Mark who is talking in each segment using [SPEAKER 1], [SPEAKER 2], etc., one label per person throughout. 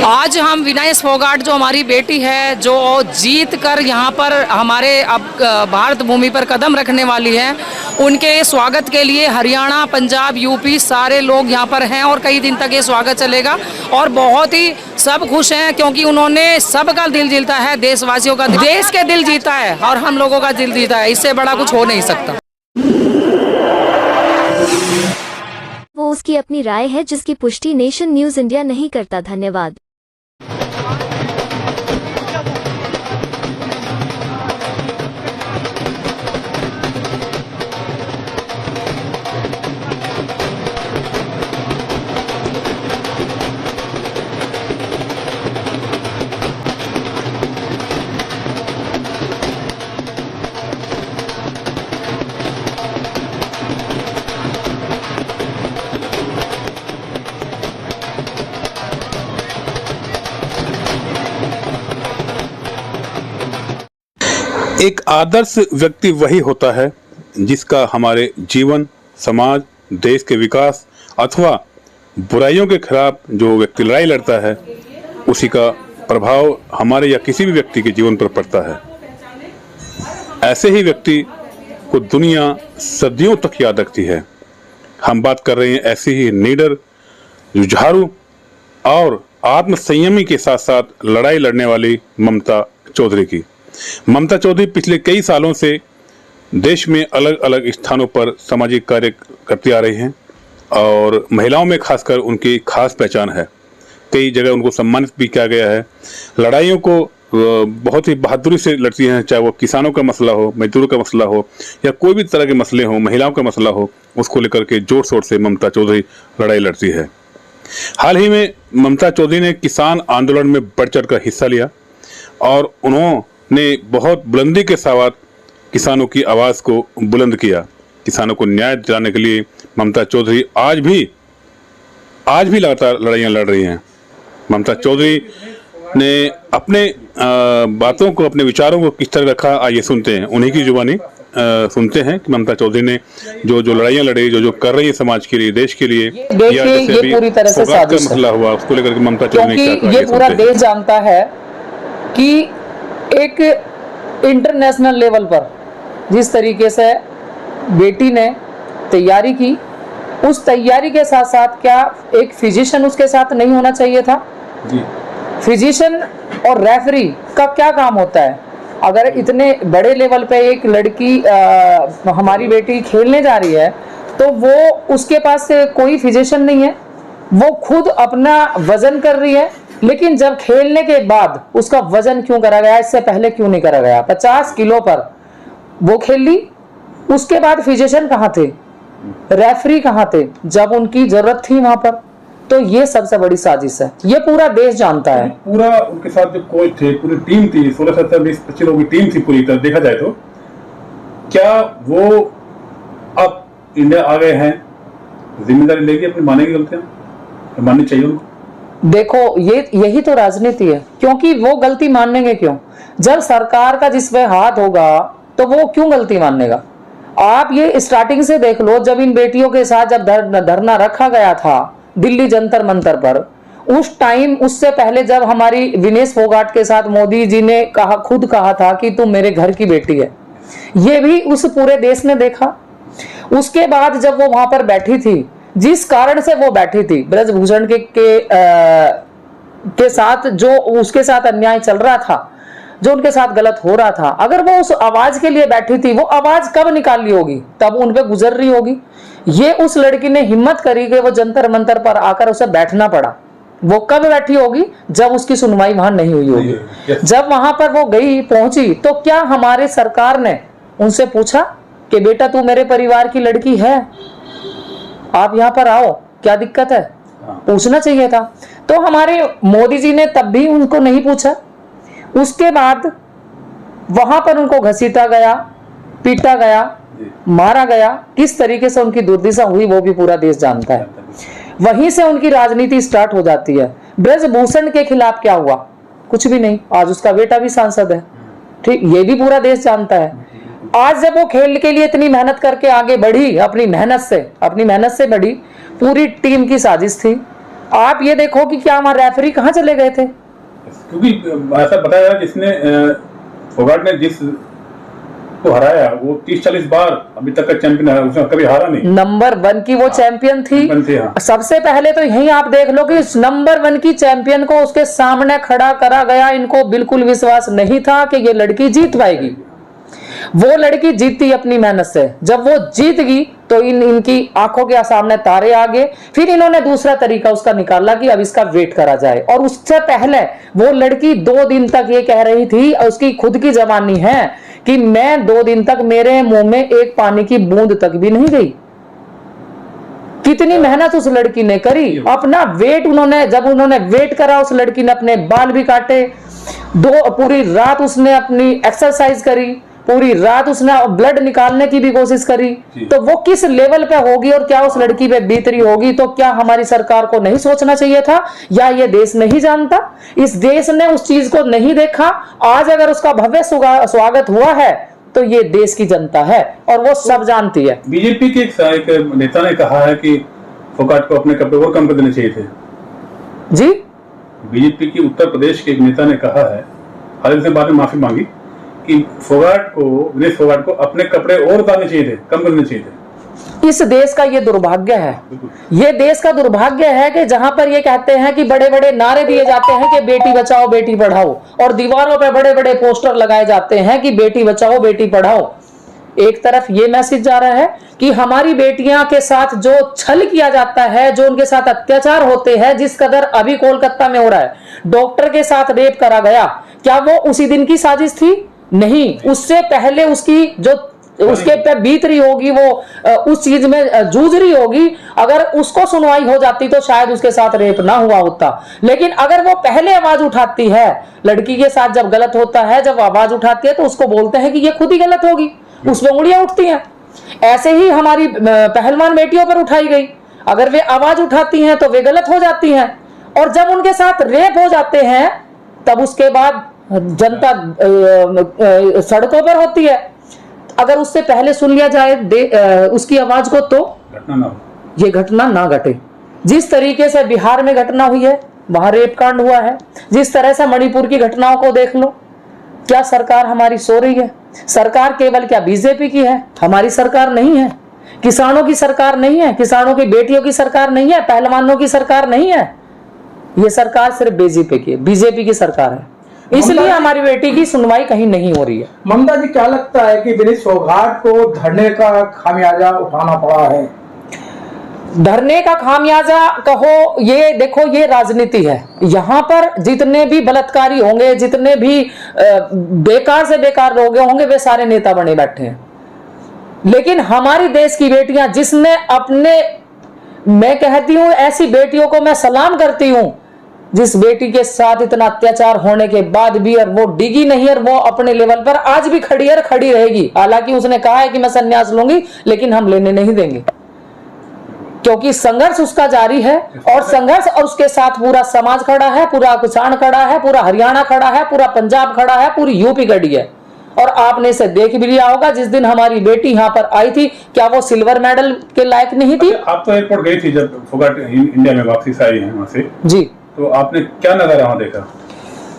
[SPEAKER 1] आज हम विनय फोगाट जो हमारी बेटी है, जो जीत कर यहाँ पर हमारे अब भारत भूमि पर कदम रखने वाली है, उनके स्वागत के लिए हरियाणा, पंजाब, यूपी सारे लोग यहाँ पर हैं और कई दिन तक ये स्वागत चलेगा। और बहुत ही सब खुश हैं क्योंकि उन्होंने सबका दिल जीता है, देशवासियों का, देश के दिल जीता है और हम लोगों का दिल जीता है। इससे बड़ा कुछ हो नहीं सकता।
[SPEAKER 2] वो उसकी अपनी राय है जिसकी पुष्टि नेशन न्यूज़ इंडिया नहीं करता। धन्यवाद।
[SPEAKER 3] एक आदर्श व्यक्ति वही होता है जिसका हमारे जीवन, समाज, देश के विकास अथवा बुराइयों के खिलाफ जो व्यक्ति लड़ाई लड़ता है, उसी का प्रभाव हमारे या किसी भी व्यक्ति के जीवन पर पड़ता है। ऐसे ही व्यक्ति को दुनिया सदियों तक याद रखती है। हम बात कर रहे हैं ऐसी ही निडर, जुझारू और आत्मसंयमी के साथ साथ लड़ाई लड़ने वाली ममता चौधरी की। ममता चौधरी पिछले कई सालों से देश में अलग अलग स्थानों पर सामाजिक कार्य करती आ रही हैं और महिलाओं में खासकर उनकी खास पहचान है। कई जगह उनको सम्मानित भी किया गया है। लड़ाइयों को बहुत ही बहादुरी से लड़ती हैं, चाहे वो किसानों का मसला हो, मजदूरों का मसला हो या कोई भी तरह के मसले हो, महिलाओं का मसला हो, उसको लेकर के जोर शोर से ममता चौधरी लड़ाई लड़ती है। हाल ही में ममता चौधरी ने किसान आंदोलन में बढ़ चढ़ कर हिस्सा लिया और उन्होंने बहुत बुलंदी के साथ किसानों की आवाज़ को बुलंद किया। किसानों को न्याय दिलाने के लिए ममता चौधरी आज भी लगातार लड़ाइयाँ लड़ रही हैं। ममता चौधरी ने अपने बातों को, अपने विचारों को किस तरह रखा, आइए सुनते हैं, उन्हीं की जुबानी सुनते हैं कि ममता चौधरी ने जो लड़ाइयाँ लड़ी, जो कर रही है समाज के लिए, देश के लिए,
[SPEAKER 4] देखिए ये पूरी तरह से साजिश
[SPEAKER 3] मसला हुआ, उसको लेकर के ममता चौधरी ने क्या कहा,
[SPEAKER 4] ये पूरा देश जानता है कि एक इंटरनेशनल लेवल पर जिस तरीके से बेटी ने तैयारी की, उस तैयारी के साथ साथ क्या एक फिजिशियन उसके साथ नहीं होना चाहिए था जी। फिजिशियन और रेफरी का क्या काम होता है? अगर इतने बड़े लेवल पे एक लड़की हमारी बेटी खेलने जा रही है तो वो उसके पास कोई फिजिशियन नहीं है, वो खुद अपना वजन कर रही है, लेकिन जब खेलने के बाद उसका वजन क्यों करा गया, इससे पहले क्यों नहीं करा गया? 50 किलो पर वो खेल ली, उसके बाद फिजिशियन कहाँ थे, रेफरी कहाँ थे जब उनकी जरूरत थी वहां पर? तो ये सबसे बड़ी साजिश है, ये पूरा देश जानता है।
[SPEAKER 3] पूरा उनके साथ जो कोच थे, पूरी टीम थी, 16, 17, 20, 25 लोगों की टीम थी पूरी तरह देखा जाए तो, क्या वो अब इंडिया आ गए हैं, जिम्मेदारी लेगी, अपनी मानेगी गलतियां, माननी चाहिए उनको?
[SPEAKER 4] देखो यही तो राजनीति है, क्योंकि वो गलती मानेंगे क्यों? जब सरकार का जिस पे हाथ होगा तो वो क्यों गलती मानेगा? आप ये स्टार्टिंग से देख लो, जब इन बेटियों के साथ जब धरना रखा गया था दिल्ली जंतर मंतर पर, उस टाइम, उससे पहले जब हमारी विनय फोगाट के साथ मोदी जी ने खुद कहा था कि तुम मेरे घर की बेटी है, ये भी उस पूरे देश ने देखा। उसके बाद जब वो वहां पर बैठी थी, जिस कारण से वो बैठी थी, ब्रजभूषण के साथ जो उसके साथ अन्याय चल रहा था, जो उनके साथ गलत हो रहा था, अगर वो उस आवाज के लिए बैठी थी, वो आवाज कब निकाल ली होगी? तब उन पे गुजर रही होगी। ये उस लड़की ने हिम्मत करी कि वो जंतर मंतर पर आकर उसे बैठना पड़ा। वो कब बैठी होगी? जब उसकी सुनवाई वहां नहीं हुई होगी। जब वहां पर वो गई, पहुंची, तो क्या हमारे सरकार ने उनसे पूछा कि बेटा तू मेरे परिवार की लड़की है, आप यहाँ पर आओ, क्या दिक्कत है? पूछना चाहिए था। तो हमारे मोदी जी ने तब भी उनको नहीं पूछा। उसके बाद वहां पर उनको घसीटा गया, पीटा गया, मारा गया। किस तरीके से उनकी दुर्दशा हुई वो भी पूरा देश जानता है। वहीं से उनकी राजनीति स्टार्ट हो जाती है। ब्रजभूषण के खिलाफ क्या हुआ? कुछ भी नहीं। आज उसका बेटा भी सांसद है, ठीक, ये भी पूरा देश जानता है। आज जब वो खेल के लिए इतनी मेहनत करके आगे बढ़ी, अपनी मेहनत से बढ़ी, पूरी टीम की साजिश थी, आप ये देखो कि क्या हमारे रेफरी कहाँ चले गए थे?
[SPEAKER 3] क्योंकि ऐसा बताया जिसने फोगाट ने जिस को हराया वो 30-40 बार अभी तक का चैंपियन है, उसने कभी हारा नहीं।
[SPEAKER 4] नंबर 1 की वो चैंपियन थी।
[SPEAKER 3] हाँ।
[SPEAKER 4] सबसे पहले तो यही आप देख लो कि नंबर 1 की चैंपियन को उसके सामने खड़ा करा गया। इनको बिल्कुल विश्वास नहीं था कि ये लड़की जीत पाएगी। वो लड़की जीती अपनी मेहनत से। जब वो जीत गई तो इनकी आंखों के सामने तारे आ गए। फिर इन्होंने दूसरा तरीका उसका निकाला कि अब इसका वेट करा जाए। और उससे पहले वो लड़की 2 दिन तक ये कह रही थी, उसकी खुद की जबानी है कि मैं 2 दिन तक मेरे मुंह में एक पानी की बूंद तक भी नहीं गई। कितनी मेहनत उस लड़की ने करी। अपना वेट जब उन्होंने वेट करा, उस लड़की ने अपने बाल भी काटे। पूरी रात उसने अपनी एक्सरसाइज करी, पूरी रात उसने ब्लड निकालने की भी कोशिश करी। तो वो किस लेवल पे होगी और क्या उस लड़की पे बीत रही होगी। तो क्या हमारी सरकार को नहीं सोचना चाहिए था, या ये देश नहीं जानता? इस देश ने उस चीज को नहीं देखा। आज अगर उसका भव्य स्वागत हुआ है तो ये देश की जनता है और वो सब जानती है।
[SPEAKER 3] बीजेपी के एक नेता ने कहा है कि फोगाट को अपने कपड़े और कम कर देने चाहिए थे।
[SPEAKER 4] जी, बीजेपी
[SPEAKER 3] की उत्तर प्रदेश के एक नेता ने कहा है, हाल ही बाद में माफी मांगी कि विनेश फोगाट को अपने कपड़े और उतारने चाहिए थे, कम करने चाहिए थे।
[SPEAKER 4] इस देश का ये दुर्भाग्य है। ये देश का दुर्भाग्य है कि जहां पर ये कहते हैं कि बड़े बड़े नारे दिए जाते हैं कि बेटी बचाओ बेटी पढ़ाओ, और दीवारों पर बड़े बड़े पोस्टर लगाए जाते हैं कि बेटी बचाओ बेटी पढ़ाओ। एक तरफ ये मैसेज जा रहा है कि हमारी बेटियां के साथ जो छल किया जाता है, जो उनके साथ अत्याचार होते हैं, जिस कदर अभी कोलकाता में हो रहा है, डॉक्टर के साथ रेप करा गया, क्या वो उसी दिन की साजिश थी? नहीं, उससे पहले उसकी जो उसके पे बीत रही होगी, वो उस चीज में जूझ रही होगी। अगर उसको सुनवाई हो जाती तो शायद उसके साथ रेप ना हुआ होता। लेकिन अगर वो पहले आवाज उठाती है, लड़की के साथ जब गलत होता है, जब आवाज उठाती है तो उसको बोलते हैं कि ये खुद ही गलत होगी, उसमें उंगलियां उठती हैं। ऐसे ही हमारी पहलवान बेटियों पर उठाई गई। अगर वे आवाज उठाती हैं तो वे गलत हो जाती हैं, और जब उनके साथ रेप हो जाते हैं तब उसके बाद जनता सड़कों पर होती है। अगर उससे पहले सुन लिया जाए उसकी आवाज को तो ये घटना ना घटे। जिस तरीके से बिहार में घटना हुई है, वहां रेप कांड हुआ है, जिस तरह से मणिपुर की घटनाओं को देख लो। क्या सरकार हमारी सो रही है? सरकार केवल क्या बीजेपी की है? हमारी सरकार नहीं है। किसानों की सरकार नहीं है, किसानों की बेटियों की सरकार नहीं है, पहलवानों की सरकार नहीं है। ये सरकार सिर्फ बीजेपी की सरकार है। इसलिए हमारी बेटी की सुनवाई कहीं नहीं हो रही है।
[SPEAKER 5] ममता जी, क्या लगता है कि विनेश फोगाट को धरने का खामियाजा उठाना पड़ा है?
[SPEAKER 4] धरने का खामियाजा कहो, ये देखो, ये राजनीति है। यहाँ पर जितने भी बलात्कारी होंगे, जितने भी बेकार से बेकार लोग होंगे, वे सारे नेता बने बैठे हैं। लेकिन हमारी देश की बेटियां, जिसने अपने, मैं कहती हूं ऐसी बेटियों को मैं सलाम करती हूं, जिस बेटी के साथ इतना अत्याचार होने के बाद भी और वो डिगी नहीं, और वो अपने लेवल पर आज भी खड़ी है, खड़ी रहेगी। हालांकि उसने कहा है कि मैं संन्यास लूंगी, लेकिन हम लेने नहीं देंगे, क्योंकि संघर्ष उसका जारी है। और संघर्ष, और उसके साथ पूरा समाज खड़ा है, पूरा किसान खड़ा है, पूरा हरियाणा खड़ा है, पूरा पंजाब खड़ा है, पूरी यूपी खड़ी है। और आपने इसे देख भी लिया होगा, जिस दिन हमारी बेटी यहाँ पर आई थी, क्या वो सिल्वर मेडल के लायक नहीं थी?
[SPEAKER 3] आप तो एयरपोर्ट गई थी जब फोगाट इंडिया में वापसी आई है वहां से
[SPEAKER 4] जी,
[SPEAKER 3] तो आपने क्या नजारा वहां देखा?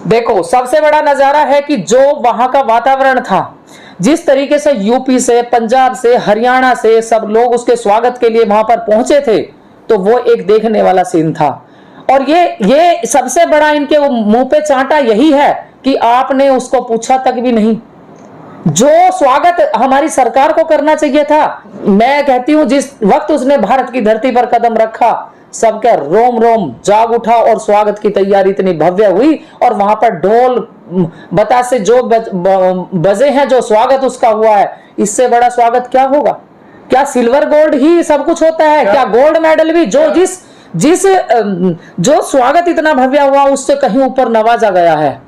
[SPEAKER 4] देखो, सबसे बड़ा नजारा है कि जो वहां का वातावरण था, जिस तरीके से यूपी से, पंजाब से, हरियाणा से सब लोग उसके स्वागत के लिए वहां पर पहुंचे थे, तो वो एक देखने वाला सीन था। और ये सबसे बड़ा इनके मुंह पे चांटा यही है कि आपने उसको पूछा तक भी नहीं। जो स्वागत हमारी सरकार को करना चाहिए था, मैं कहती हूं जिस वक्त उसने भारत की धरती पर कदम रखा, सबके रोम रोम जाग उठा और स्वागत की तैयारी इतनी भव्य हुई। और वहां पर ढोल बतासे जो बजे हैं, जो स्वागत उसका हुआ है, इससे बड़ा स्वागत क्या होगा? क्या सिल्वर गोल्ड ही सब कुछ होता है? क्या गोल्ड मेडल भी जो स्वागत इतना भव्य हुआ, उससे कहीं ऊपर नवाजा गया है।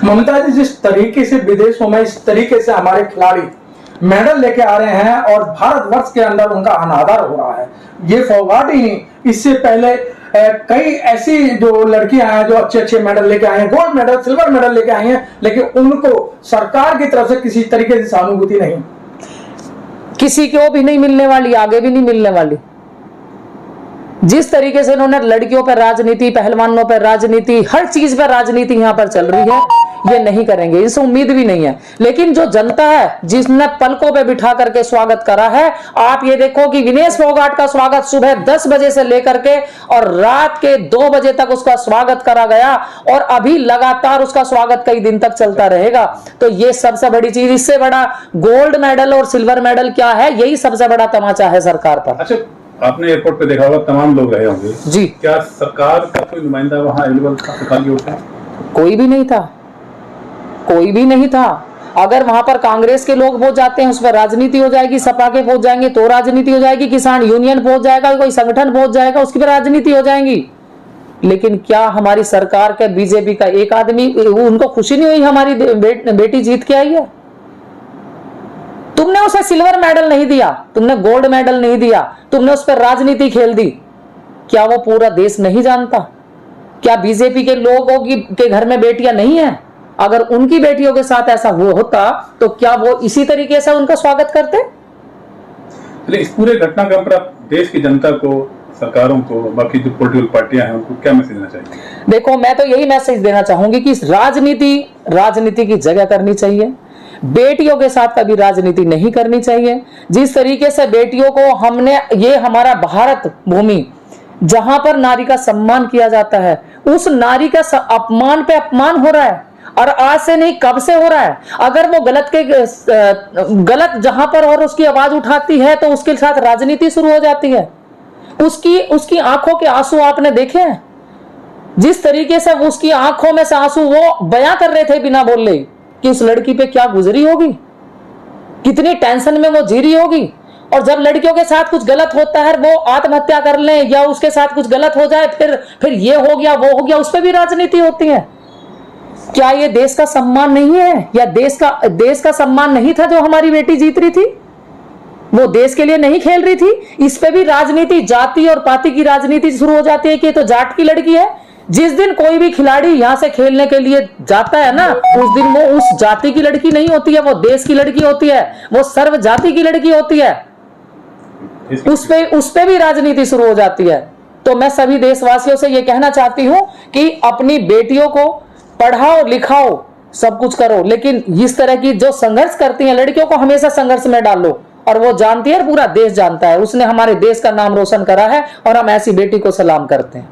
[SPEAKER 5] ममता जी, जिस तरीके से विदेशों में इस तरीके से हमारे खिलाड़ी मेडल लेके आ रहे हैं और भारतवर्ष के अंदर उनका अनादर हो रहा है, ये फोगाट ही नहीं, इससे पहले कई ऐसी जो लड़कियां हैं जो अच्छे अच्छे मेडल लेके आए हैं, गोल्ड मेडल, सिल्वर मेडल लेके आई हैं, लेकिन उनको सरकार की तरफ से किसी तरीके से सहानुभूति नहीं,
[SPEAKER 4] किसी को भी नहीं मिलने वाली, आगे भी नहीं मिलने वाली। जिस तरीके से इन्होंने लड़कियों पर राजनीति, पहलवानों पर राजनीति, हर चीज पर राजनीति यहां पर चल रही है, ये नहीं करेंगे, इससे उम्मीद भी नहीं है। लेकिन जो जनता है जिसने पलकों पे बिठा करके स्वागत करा है, आप ये देखो कि विनेश फोगाट का स्वागत सुबह 10 बजे से लेकर के और रात के 2 बजे तक उसका स्वागत करा गया और अभी लगातार उसका स्वागत कई दिन तक चलता रहेगा। तो ये सबसे बड़ी चीज, इससे बड़ा गोल्ड मेडल और सिल्वर मेडल क्या है, यही सबसे बड़ा तमाचा है सरकार पर।
[SPEAKER 3] अच्छा, आपने एयरपोर्ट पे देखा होगा तमाम लोग रहे होंगे
[SPEAKER 4] जी।
[SPEAKER 3] क्या सरकार का कोई नुमाइंदा वहाँ अवेलेबल था सरकार की ओर से?
[SPEAKER 4] कोई भी नहीं था, कोई भी नहीं था। अगर वहां पर कांग्रेस के लोग पहुंच जाते हैं, उस पर राजनीति हो जाएगी, सपा के पहुंच जाएंगे तो राजनीति हो जाएगी, किसान यूनियन पहुंच जाएगा, कोई संगठन पहुंच जाएगा, उसकी पर राजनीति हो जाएगी। लेकिन क्या हमारी सरकार के बीजेपी का एक आदमी, उनको खुशी नहीं हुई हमारी बेटी जीत के आई है? तुमने उसे सिल्वर मेडल नहीं दिया, तुमने गोल्ड मेडल नहीं दिया, तुमने उस पर राजनीति खेल दी। क्या वो पूरा देश नहीं जानता? क्या बीजेपी के लोगों के घर में बेटियां नहीं है? अगर उनकी बेटियों के साथ ऐसा होता तो क्या वो इसी तरीके से उनका स्वागत करते?
[SPEAKER 3] इस पूरे घटनाक्रम पर आप देश की जनता को, सरकारों को, बाकी जो पॉलिटिकल पार्टियां हैं उनको क्या मैसेज देना चाहिए?
[SPEAKER 4] देखो, मैं तो यही मैसेज देना चाहूंगी कि राजनीति की जगह करनी चाहिए। बेटियों के साथ कभी राजनीति नहीं करनी चाहिए। जिस तरीके से बेटियों को हमने, ये हमारा भारत भूमि जहां पर नारी का सम्मान किया जाता है, उस नारी का अपमान पे अपमान हो रहा है, और आज से नहीं कब से हो रहा है। अगर वो गलत जहां पर और उसकी आवाज उठाती है तो उसके साथ राजनीति शुरू हो जाती है। उसकी आंखों के आंसू आपने देखे हैं? जिस तरीके से उसकी आंखों में से आंसू वो बयां कर रहे थे बिना बोले कि उस लड़की पे क्या गुजरी होगी, कितनी टेंशन में वो जी रही होगी। और जब लड़कियों के साथ कुछ गलत होता है, वो आत्महत्या कर लें या उसके साथ कुछ गलत हो जाए, फिर ये हो गया वो हो गया, उस पर भी राजनीति होती है। क्या ये देश का सम्मान नहीं है? या देश का सम्मान नहीं था जो हमारी बेटी जीत रही थी? वो देश के लिए नहीं खेल रही थी? इस पे भी राजनीति, जाति और पाति की राजनीति शुरू हो जाती है कि ये तो जाट की लड़की है। जिस दिन कोई भी खिलाड़ी यहां से खेलने के लिए जाता है ना, उस दिन वो उस जाति की लड़की नहीं होती है, वो देश की लड़की होती है, वो सर्व जाति की लड़की होती है। उस पे भी राजनीति शुरू हो जाती है। तो मैं सभी देशवासियों से ये कहना चाहती हूं कि अपनी बेटियों को पढ़ाओ, लिखाओ, सब कुछ करो, लेकिन इस तरह की जो संघर्ष करती हैं लड़कियों को हमेशा संघर्ष में डालो। और वो जानती है, पूरा देश जानता है, उसने हमारे देश का नाम रोशन करा है और हम ऐसी बेटी को सलाम करते हैं।